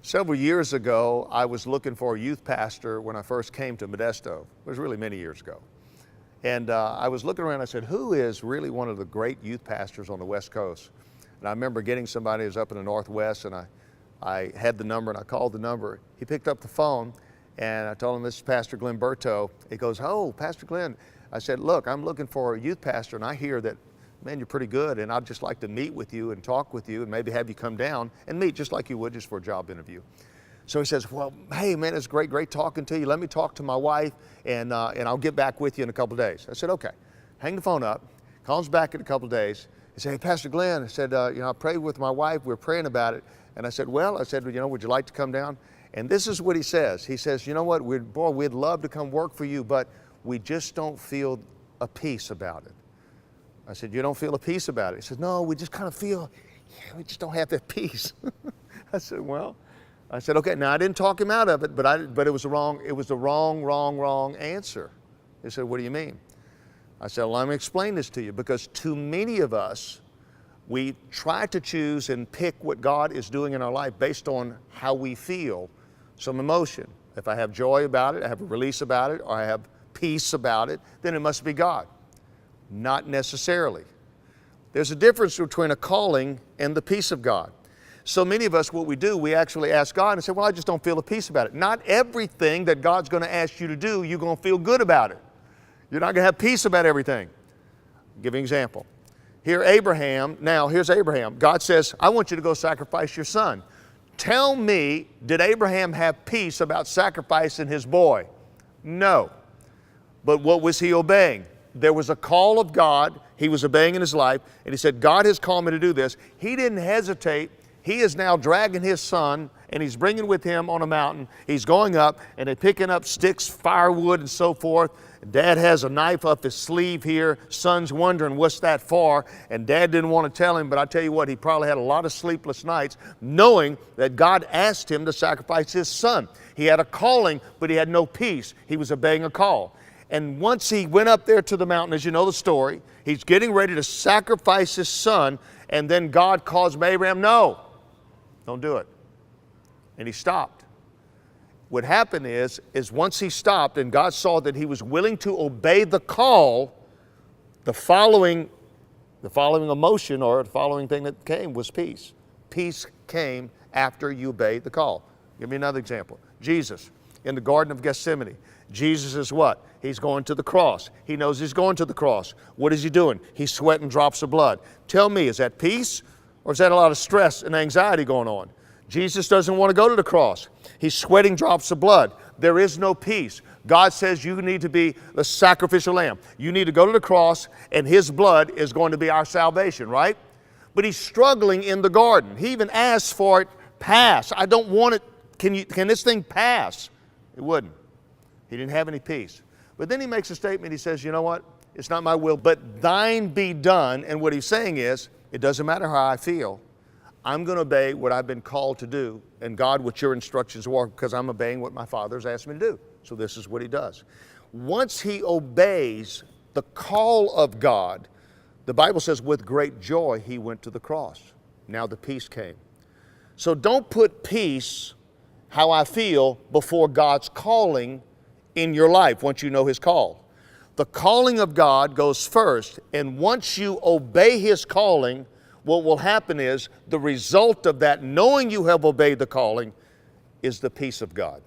Several years ago, I was looking for a youth pastor when I first came to Modesto. It was really many years ago. And I was looking around, I said, who is really one of the great youth pastors on the West Coast? And I remember getting somebody who was up in the Northwest, and I had the number, and I called the number. He picked up the phone, and I told him, this is Pastor Glen Berteau. He goes, oh, Pastor Glen. I said, look, I'm looking for a youth pastor, and I hear that, man, you're pretty good, and I'd just like to meet with you and talk with you and maybe have you come down and meet just like you would just for a job interview. So he says, well, hey, man, it's great talking to you. Let me talk to my wife, and I'll get back with you in a couple of days. I said, okay. Hang the phone up, calls back in a couple of days. He said, hey, Pastor Glen, I said, I prayed with my wife. We were praying about it. And I said, well, would you like to come down? And this is what he says. He says, you know what, we'd love to come work for you, but we just don't feel a peace about it. I said, you don't feel a peace about it? He said, no, we just kind of feel, we just don't have that peace. I said, well, okay, now I didn't talk him out of it, but it was the wrong answer. He said, what do you mean? I said, well, let me explain this to you, because too many of us, we try to choose and pick what God is doing in our life based on how we feel, some emotion. If I have joy about it, I have a release about it, or I have peace about it, then it must be God. Not necessarily. There's a difference between a calling and the peace of God. So many of us, what we do, we actually ask God and say, well, I just don't feel a peace about it. Not everything that God's going to ask you to do, you're going to feel good about it. You're not going to have peace about everything. I'll give you an example. Here's Abraham. God says, I want you to go sacrifice your son. Tell me, did Abraham have peace about sacrificing his boy? No. But what was he obeying? There was a call of God. He was obeying in his life, and he said, God has called me to do this. He didn't hesitate. He is now dragging his son, and he's bringing with him on a mountain. He's going up, and they're picking up sticks, firewood, and so forth. Dad has a knife up his sleeve here. Son's wondering, what's that for? And Dad didn't want to tell him, but I tell you what, he probably had a lot of sleepless nights knowing that God asked him to sacrifice his son. He had a calling, but he had no peace. He was obeying a call. And once he went up there to the mountain, as you know the story, he's getting ready to sacrifice his son, and then God calls Abraham, no, don't do it. And he stopped. What happened is once he stopped and God saw that he was willing to obey the call, the following emotion or the following thing that came was peace. Peace came after you obeyed the call. Give me another example. Jesus in the Garden of Gethsemane. Jesus is what? He's going to the cross. He knows he's going to the cross. What is he doing? He's sweating drops of blood. Tell me, is that peace or is that a lot of stress and anxiety going on? Jesus doesn't want to go to the cross. He's sweating drops of blood. There is no peace. God says you need to be the sacrificial lamb. You need to go to the cross, and his blood is going to be our salvation, right? But he's struggling in the garden. He even asked for it pass. I don't want it. Can this thing pass? It wouldn't. He didn't have any peace. But then he makes a statement. He says, you know what? It's not my will, but thine be done. And what he's saying is, it doesn't matter how I feel. I'm going to obey what I've been called to do. And God, what your instructions were, because I'm obeying what my Father's asked me to do. So this is what he does. Once he obeys the call of God, the Bible says with great joy he went to the cross. Now the peace came. So don't put peace, how I feel, before God's calling in your life once you know his call. The calling of God goes first, and once you obey his calling, what will happen is the result of that, knowing you have obeyed the calling, is the peace of God.